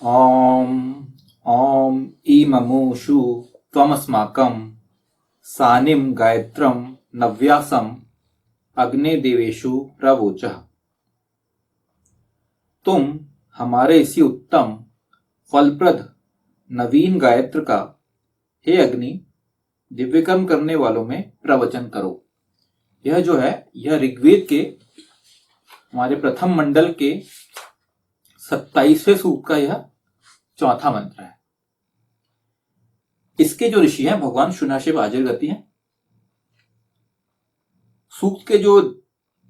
ॐ ॐ ईममुषु त्वमस्माकं सानिं गायत्रं नव्यासम् अग्ने देवेषु प्रवोचः। तुम हमारे इसी उत्तम फलप्रद नवीन गायत्र का हे अग्नि दिव्यकर्म करने वालों में प्रवचन करो। यह जो है यह ऋग्वेद के हमारे प्रथम मंडल के 27वें सूक्त का यह चौथा मंत्र है। इसके जो ऋषि हैं भगवान शुनाशिव आजरगति हैं। सूक्त के जो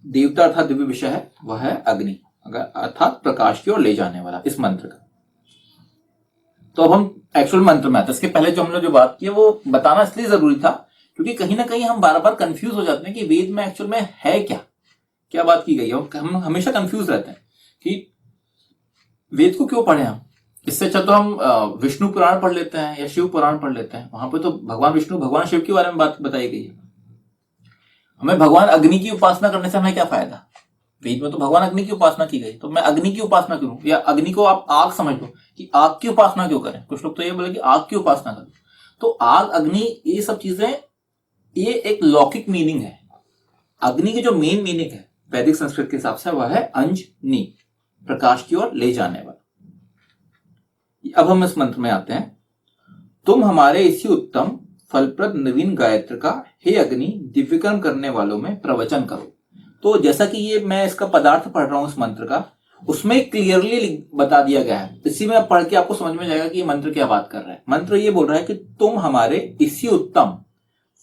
देवता अर्थात दिव्य विषय है वह है अग्नि अर्थात प्रकाश की ओर ले जाने वाला इस मंत्र का। तो अब हम एक्चुअल मंत्र में आते हैं। इसके पहले जो हमने जो बात की वो बताना इसलिए जरूरी था क्योंकि कहीं ना कहीं हम बार बार कंफ्यूज हो जाते हैं कि वेद में एक्चुअल में है क्या क्या बात की गई है। हम हमेशा कंफ्यूज रहते हैं कि वेद को क्यों पढ़े हम। इससे अच्छा तो हम विष्णु पुराण पढ़ लेते हैं या शिव पुराण पढ़ लेते हैं। वहां पे तो भगवान विष्णु भगवान शिव के बारे में बात बताई गई है। हमें भगवान अग्नि की उपासना करने से हमें क्या फायदा। वेद में तो भगवान अग्नि की उपासना की गई, तो मैं अग्नि की उपासना करूं या अग्नि को आप आग समझ लो कि आग की उपासना क्यों करें। कुछ लोग तो ये बोले कि आग की उपासना करो। तो आग अग्नि ये सब चीजें ये एक लौकिक मीनिंग है। अग्नि की जो मेन मीनिंग है वैदिक संस्कृत के हिसाब से वह है अंजनी, प्रकाश की ओर ले जाने वाला। अब हम इस मंत्र में आते हैं। तुम हमारे इसी उत्तम फलप्रद नवीन गायत्र का हे अग्नि दिव्यकर्म करने वालों में प्रवचन करो। तो जैसा कि ये मैं इसका पदार्थ पढ़ रहा हूं इस मंत्र का, उसमें क्लियरली बता दिया गया है। इसी में पढ़ के आपको समझ में जाएगा कि ये मंत्र क्या बात कर रहा है। मंत्र ये बोल रहा है कि तुम हमारे इसी उत्तम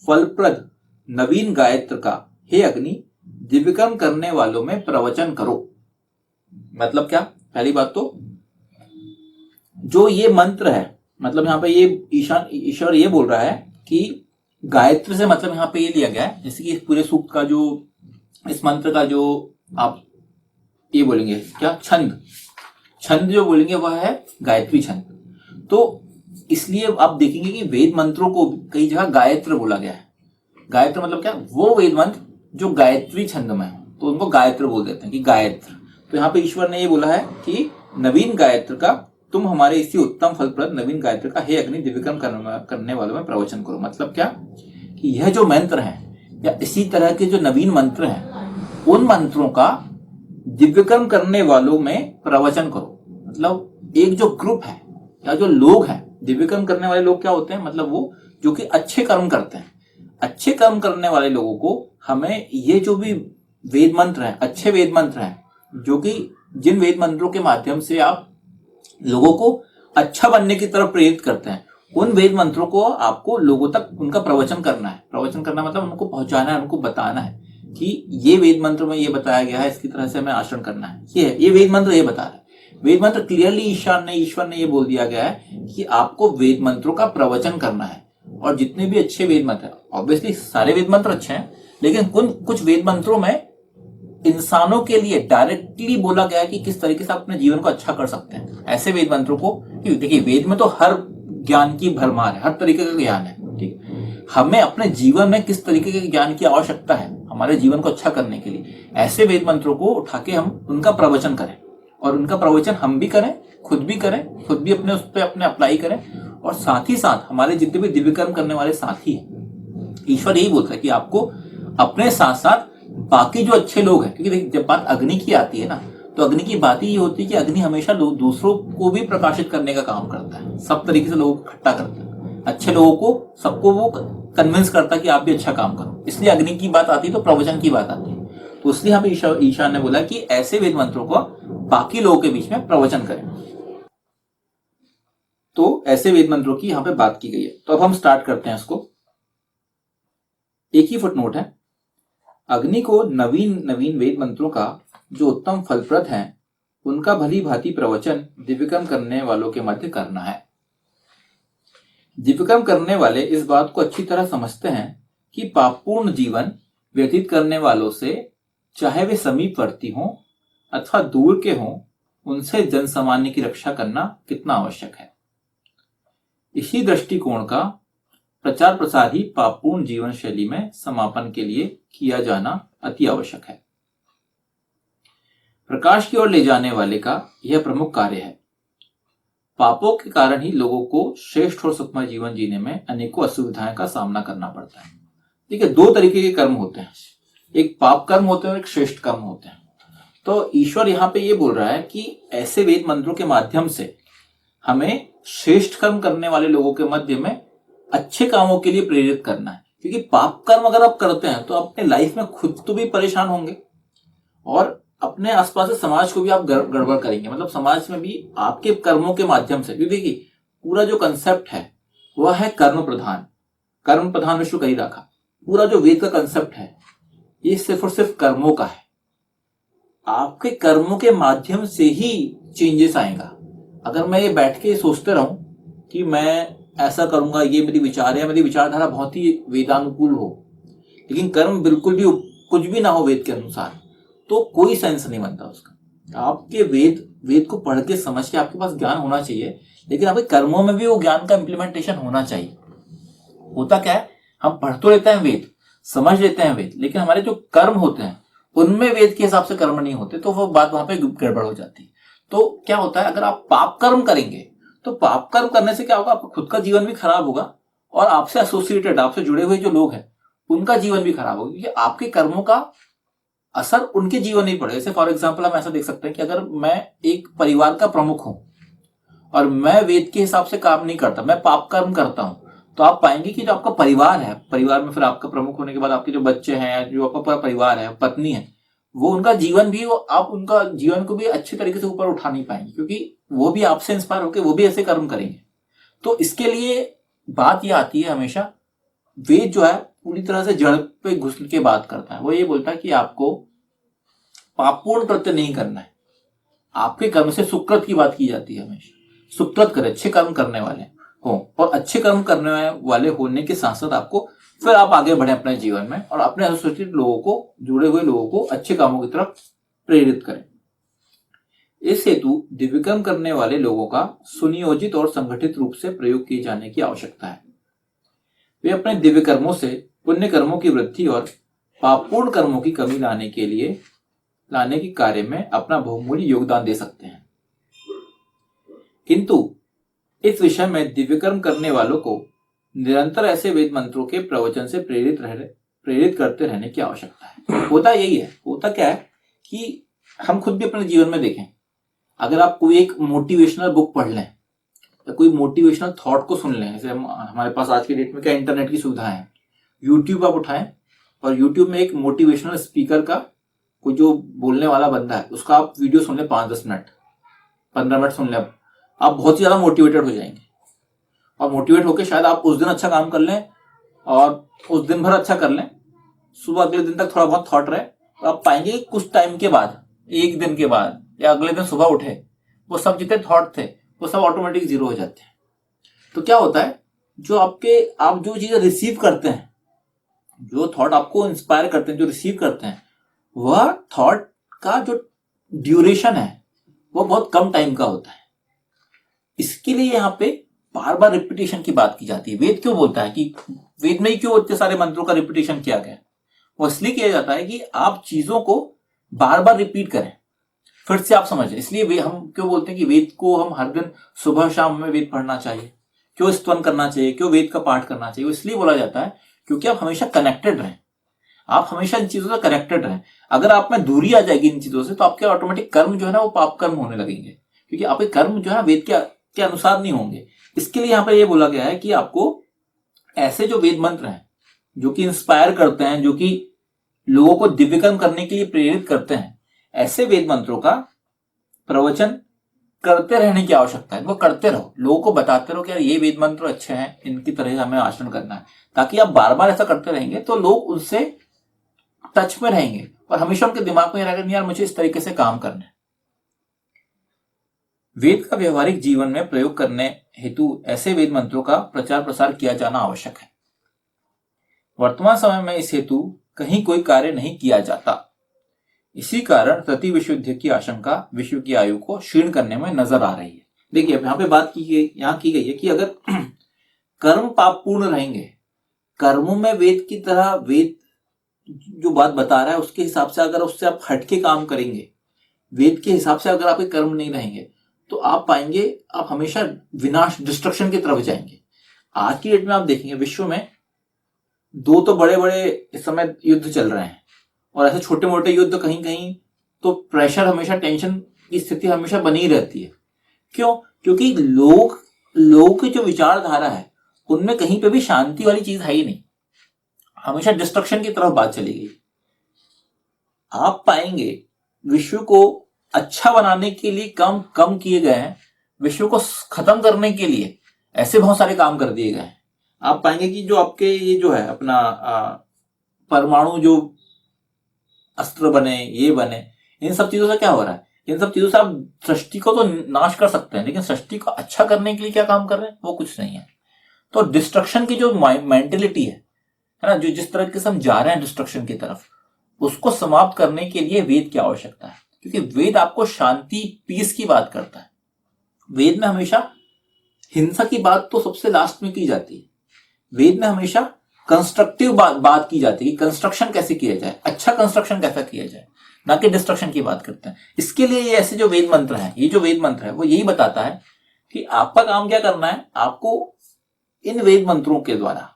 फलप्रद नवीन गायत्र का हे अग्नि दिव्यकर्म करने वालों में प्रवचन करो। मतलब क्या, पहली बात तो जो ये मंत्र है मतलब यहाँ पे ये ईश्वर ये बोल रहा है कि गायत्र से मतलब यहाँ पे ये लिया गया है जैसे कि पूरे सूक्त का जो इस मंत्र का जो आप ये बोलेंगे क्या छंद जो बोलेंगे वह है गायत्री छंद। तो इसलिए आप देखेंगे कि वेद मंत्रों को कई जगह गायत्र बोला गया है। गायत्र मतलब क्या, वो वेद मंत्र जो गायत्री छंद में है तो उनको गायत्र बोल देते हैं कि गायत्र। तो यहाँ पे ईश्वर ने ये बोला है कि नवीन गायत्र का तुम हमारे इसी उत्तम फलप्रद नवीन गायत्र का हे अग्नि दिव्यकर्म करने वालों में प्रवचन करो। मतलब क्या कि यह जो मंत्र है या इसी तरह के जो नवीन मंत्र हैं उन मंत्रों का दिव्यकर्म करने वालों में प्रवचन करो। मतलब एक जो ग्रुप है या जो लोग हैं, दिव्यकर्म करने वाले लोग क्या होते हैं, मतलब वो जो कि अच्छे कर्म करते हैं। अच्छे कर्म करने वाले लोगों को हमें ये जो भी वेद मंत्र हैं, अच्छे वेद मंत्र हैं जो कि जिन वेद मंत्रों के माध्यम से आप लोगों को अच्छा बनने की तरफ प्रेरित करते हैं, उन वेद मंत्रों को आपको लोगों तक उनका प्रवचन करना है। प्रवचन करना मतलब उनको पहुंचाना है, उनको बताना है कि ये वेद मंत्र में ये बताया गया है, इसकी तरह से हमें आचरण करना है। ये वेद मंत्र ये बता रहा है। वेद मंत्र क्लियरली ईश्वर ने ये बोल दिया गया है कि आपको वेद मंत्रों का प्रवचन करना है। और जितने भी अच्छे वेद मंत्र, ऑब्वियसली सारे वेद मंत्र अच्छे हैं, लेकिन कुछ वेद मंत्रों में इंसानों के लिए डायरेक्टली बोला गया है कि किस तरीके से आप अपने जीवन को अच्छा कर सकते हैं। ऐसे वेद मंत्रों को, देखिए वेद में तो हर ज्ञान की भरमार है, हर तरीके का ज्ञान है, ठीक। हमें अपने जीवन में किस तरीके के ज्ञान की आवश्यकता है हमारे जीवन को अच्छा करने के लिए, ऐसे वेद मंत्रों को उठा के हम उनका प्रवचन करें। और उनका प्रवचन हम भी करें, खुद भी करें, खुद भी अपने उस पर अपने अप्लाई करें। और साथ ही साथ हमारे जितने भी दिव्यकर्म करने वाले साथी हैं, ईश्वर यही बोलता है कि आपको अपने साथ साथ बाकी जो अच्छे लोग हैं, क्योंकि देखिए जब बात अग्नि की आती है ना, तो अग्नि की बात ही होती है कि अग्नि हमेशा दूसरों को भी प्रकाशित करने का काम करता है। सब तरीके से लोगों को इकट्ठा करता है, अच्छे लोगों को सबको वो कन्विंस करता है कि आप भी अच्छा काम करो। इसलिए अग्नि की बात आती है तो प्रवचन की बात आती है। तो इसलिए यहाँ पे ईशान ने बोला कि ऐसे वेद मंत्रों को बाकी लोगों के बीच में प्रवचन करें। तो ऐसे वेद मंत्रों की यहाँ पे बात की गई है। तो अब हम स्टार्ट करते हैं इसको। एक ही फुटनोट है। अग्नि को नवीन वेद मंत्रों का जो उत्तम फलप्रद हैं उनका भली भांति प्रवचन दिव्यकर्म करने वालों के मध्य करना है। दिव्यकर्म करने वाले इस बात को अच्छी तरह समझते हैं कि पापपूर्ण जीवन व्यतीत करने वालों से, चाहे वे समीपवर्ती हों अथवा दूर के हों, उनसे जन सामान्य की रक्षा करना कितना आवश्यक है। इसी दृष्टिकोण का प्रचार प्रसार ही पापपूर्ण जीवन शैली में समापन के लिए किया जाना अति आवश्यक है। प्रकाश की ओर ले जाने वाले का यह प्रमुख कार्य है। पापों के कारण ही लोगों को श्रेष्ठ और सुखमय जीवन जीने में अनेकों असुविधाएं का सामना करना पड़ता है। ठीक है, दो तरीके के कर्म होते हैं, एक पाप कर्म होते हैं और एक श्रेष्ठ कर्म होते हैं। तो ईश्वर यहाँ पे ये बोल रहा है कि ऐसे वेद मंत्रों के माध्यम से हमें श्रेष्ठ कर्म करने वाले लोगों के मध्य में अच्छे कामों के लिए प्रेरित करना है। क्योंकि पाप कर्म अगर आप करते हैं तो अपने लाइफ में खुद तो भी परेशान होंगे और अपने आसपास से समाज को भी आप गड़बड़ करेंगे। मतलब समाज में भी आपके कर्मों के माध्यम से, क्योंकि देखिए पूरा जो कंसेप्ट है वह है कर्म प्रधान, कर्म प्रधान विश्व कही रखा। पूरा जो वेद का कंसेप्ट है ये सिर्फ और सिर्फ कर्मों का है। आपके कर्मों के माध्यम से ही चेंजेस आएगा। अगर मैं ये बैठ के सोचते रहूं कि मैं ऐसा करूंगा, ये मेरी विचार है, मेरी विचारधारा बहुत ही वेदानुकूल हो, लेकिन कर्म बिल्कुल भी कुछ भी ना हो वेद के अनुसार, तो कोई सेंस नहीं बनता उसका। आपके वेद को पढ़ के समझ के आपके पास ज्ञान होना चाहिए, लेकिन आपके कर्मों में भी वो ज्ञान का इम्प्लीमेंटेशन होना चाहिए। होता क्या है, हम पढ़ तो लेते हैं वेद, समझ लेते हैं वेद, लेकिन हमारे जो कर्म होते हैं उनमें वेद के हिसाब से कर्म नहीं होते, तो वो बात वहां पे गड़बड़ हो जाती है। तो क्या होता है, अगर आप पाप कर्म करेंगे तो पाप कर्म करने से क्या होगा, आपका खुद का जीवन भी खराब होगा और आपसे एसोसिएटेड, आपसे जुड़े हुए जो लोग हैं उनका जीवन भी खराब होगा, क्योंकि आपके कर्मों का असर उनके जीवन नहीं पड़ेगा। जैसे फॉर एग्जाम्पल हम ऐसा देख सकते हैं कि अगर मैं एक परिवार का प्रमुख हूं और मैं वेद के हिसाब से काम नहीं करता, मैं पाप कर्म करता हूं, तो आप पाएंगे कि जो आपका परिवार है, परिवार में फिर आपका प्रमुख होने के बाद आपके जो बच्चे हैं, जो आपका पूरा परिवार है, पत्नी है, वो उनका जीवन भी, वो आप उनका जीवन को भी अच्छे तरीके से ऊपर उठा नहीं पाएंगे, क्योंकि वो भी आपसे इंस्पायर होकर वो भी ऐसे कर्म करेंगे। तो इसके लिए बात ये आती है हमेशा, वेद जो है पूरी तरह से जड़ पे घुस के बात करता है। वो ये बोलता है कि आपको पापपूर्ण कृत्य नहीं करना है, आपके कर्म से सुकृत की बात की जाती है हमेशा। सुकृत करे, अच्छे कर्म करने वाले हो, और अच्छे कर्म करने वाले होने के साथ साथ आपको फिर आप आगे बढ़े अपने जीवन में और अपने एसोसिएटेड लोगों को, जुड़े हुए लोगों को अच्छे कामों की तरफ प्रेरित करें। इस हेतु दिव्यकर्म करने वाले लोगों का सुनियोजित और संगठित रूप से प्रयोग किए जाने की आवश्यकता है। वे अपने दिव्य कर्मों से पुण्य कर्मों की वृद्धि और पापपूर्ण कर्मों की कमी लाने के कार्य में अपना बहुमूल्य योगदान दे सकते हैं। किंतु इस विषय में दिव्यकर्म करने वालों को निरंतर ऐसे वेद मंत्रों के प्रवचन से प्रेरित करते रहने की आवश्यकता है। होता यही है, होता क्या है कि हम खुद भी अपने जीवन में देखें, अगर आप कोई एक मोटिवेशनल बुक पढ़ लें या कोई मोटिवेशनल थॉट को सुन लें, जैसे हमारे पास आज की डेट में क्या इंटरनेट की सुविधा है, यूट्यूब आप उठाएं और यूट्यूब में एक मोटिवेशनल स्पीकर का कोई जो बोलने वाला बंदा है उसका आप वीडियो सुन लें, 5-10 मिनट 15 मिनट सुन लें, आप बहुत ही ज्यादा मोटिवेटेड हो जाएंगे। और मोटिवेट होकर शायद आप उस दिन अच्छा काम कर लें और उस दिन भर अच्छा कर लें, सुबह अगले दिन तक थोड़ा बहुत थॉट रहे, तो आप पाएंगे कुछ टाइम के बाद, एक दिन के बाद या अगले दिन सुबह उठे, वो सब जितने थॉट थे वो सब ऑटोमेटिक जीरो हो जाते हैं। तो क्या होता है, जो आप जो चीजें रिसीव करते हैं, जो थॉट आपको इंस्पायर करते हैं, जो रिसीव करते हैं, वह थॉट का जो ड्यूरेशन है वो बहुत कम टाइम का होता है। इसके लिए यहाँ पे बार बार रिपीटेशन की बात की जाती है। वेद क्यों बोलता है कि वेद में ही क्यों इतने सारे मंत्रों का रिपीटेशन किया गया, वो इसलिए किया जाता है कि आप चीजों को बार बार रिपीट करें, फिर से आप समझें। इसलिए हम क्यों बोलते हैं कि वेद को हम हर दिन सुबह शाम में वेद पढ़ना चाहिए, क्यों स्तवन करना चाहिए, क्यों वेद का पाठ करना चाहिए, वो इसलिए बोला जाता है क्योंकि आप हमेशा कनेक्टेड रहें, आप हमेशा इन चीजों से कनेक्टेड रहें। अगर आप में दूरी आ जाएगी इन चीजों से तो आपके ऑटोमेटिक कर्म जो है ना वो पाप कर्म होने लगेंगे, क्योंकि आपके कर्म जो है वेद के अनुसार नहीं होंगे। इसके लिए यहाँ पर यह बोला गया है कि आपको ऐसे जो वेद मंत्र हैं जो कि इंस्पायर करते हैं, जो कि लोगों को दिव्य कर्म करने के लिए प्रेरित करते हैं, ऐसे वेद मंत्रों का प्रवचन करते रहने की आवश्यकता है। वो करते रहो, लोगों को बताते रहो कि यार ये वेद मंत्र अच्छे हैं, इनकी तरह हमें आचरण करना है, ताकि आप बार बार ऐसा करते रहेंगे तो लोग उनसे टच में रहेंगे और हमेशा उनके दिमाग में रहेगा यार मुझे इस तरीके से काम करना है। वेद का व्यवहारिक जीवन में प्रयोग करने हेतु ऐसे वेद मंत्रों का प्रचार प्रसार किया जाना आवश्यक है। वर्तमान समय में इस हेतु कहीं कोई कार्य नहीं किया जाता। इसी कारण रति विशुद्ध की आशंका विश्व की आयु को क्षीण करने में नजर आ रही है। देखिए यहाँ पे बात यहाँ की गई है कि अगर कर्म पाप पूर्ण रहेंगे, कर्मों में वेद की तरह, वेद जो बात बता रहा है उसके हिसाब से अगर उससे आप हटके काम करेंगे, वेद के हिसाब से अगर आपके कर्म नहीं रहेंगे, तो आप पाएंगे आप हमेशा विनाश, डिस्ट्रक्शन की तरफ जाएंगे। आज की डेट में आप देखेंगे विश्व में दो तो बड़े बड़े इस समय युद्ध चल रहे हैं, और ऐसे छोटे मोटे युद्ध कहीं कहीं तो प्रेशर हमेशा, टेंशन की स्थिति हमेशा बनी रहती है। क्यों? क्योंकि लोगों की जो विचारधारा है उनमें कहीं पे भी शांति वाली चीज है ही नहीं, हमेशा डिस्ट्रक्शन की तरफ बात चली गई। आप पाएंगे विश्व को अच्छा बनाने के लिए काम कम किए गए हैं, विश्व को खत्म करने के लिए ऐसे बहुत सारे काम कर दिए गए हैं। आप पाएंगे कि जो आपके ये जो है अपना परमाणु जो अस्त्र बने, ये बने, इन सब चीजों से क्या हो रहा है? इन सब चीजों से आप सृष्टि को तो नाश कर सकते हैं, लेकिन सृष्टि को अच्छा करने के लिए क्या काम कर रहे हैं? वो कुछ नहीं है। तो डिस्ट्रक्शन की जो मेंटेलिटी है ना, जो जिस तरह से हम जा रहे हैं डिस्ट्रक्शन की तरफ, उसको समाप्त करने के लिए वेद की आवश्यकता है। क्योंकि वेद आपको शांति, पीस की बात करता है। वेद में हमेशा हिंसा की बात तो सबसे लास्ट में की जाती है। वेद में हमेशा कंस्ट्रक्टिव बात की जाती है कि कंस्ट्रक्शन कैसे किया जाए, अच्छा कंस्ट्रक्शन कैसा किया जाए, ना कि डिस्ट्रक्शन की बात करते हैं। इसके लिए ये ऐसे जो वेद मंत्र है, ये जो वेद मंत्र है वो यही बताता है कि आपका काम क्या करना है। आपको इन वेद मंत्रों के द्वारा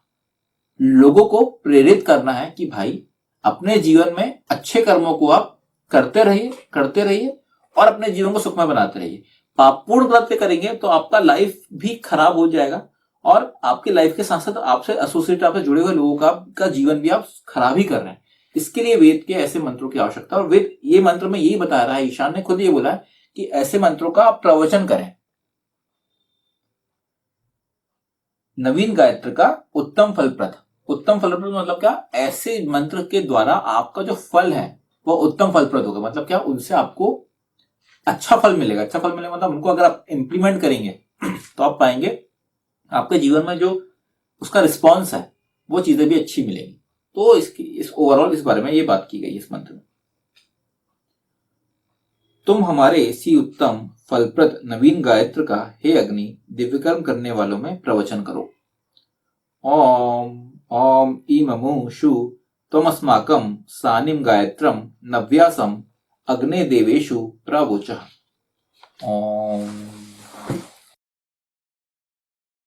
लोगों को प्रेरित करना है कि भाई अपने जीवन में अच्छे कर्मों को आप करते रहिए और अपने जीवन को सुखमय बनाते रहिए। पापपूर्ण कृत्य करेंगे तो आपका लाइफ भी खराब हो जाएगा, और आपके लाइफ के साथ साथ आपसे एसोसिएट, आपसे जुड़े हुए लोगों का जीवन भी आप खराब ही कर रहे हैं। इसके लिए वेद के ऐसे मंत्रों की आवश्यकता है। और वेद ये मंत्र में यही बता रहा है, ईशान ने खुद ये बोला है कि ऐसे मंत्रों का आप प्रवचन करें। नवीन गायत्र का उत्तम फलप्रद मतलब क्या? ऐसे मंत्र के द्वारा आपका जो फल है वो उत्तम फलप्रद होगा। मतलब क्या? उनसे आपको अच्छा फल मिलेगा। अच्छा फल मिलेगा मतलब उनको अगर आप इंप्लीमेंट करेंगे तो आप पाएंगे आपके जीवन में जो उसका रिस्पॉन्स है वो चीजें भी अच्छी मिलेंगी। तो इस ओवरऑल इस बारे में ये बात की गई इस मंत्र में। तुम हमारे इसी उत्तम फलप्रद नवीन गायत्र का हे अग्नि दिव्यकर्म करने वालों में प्रवचन करो। ओम ओम इममुषु त्वमस्माकं सानिम गायत्रम नव्यासम अग्ने देवेषु प्रवोचः। ओम।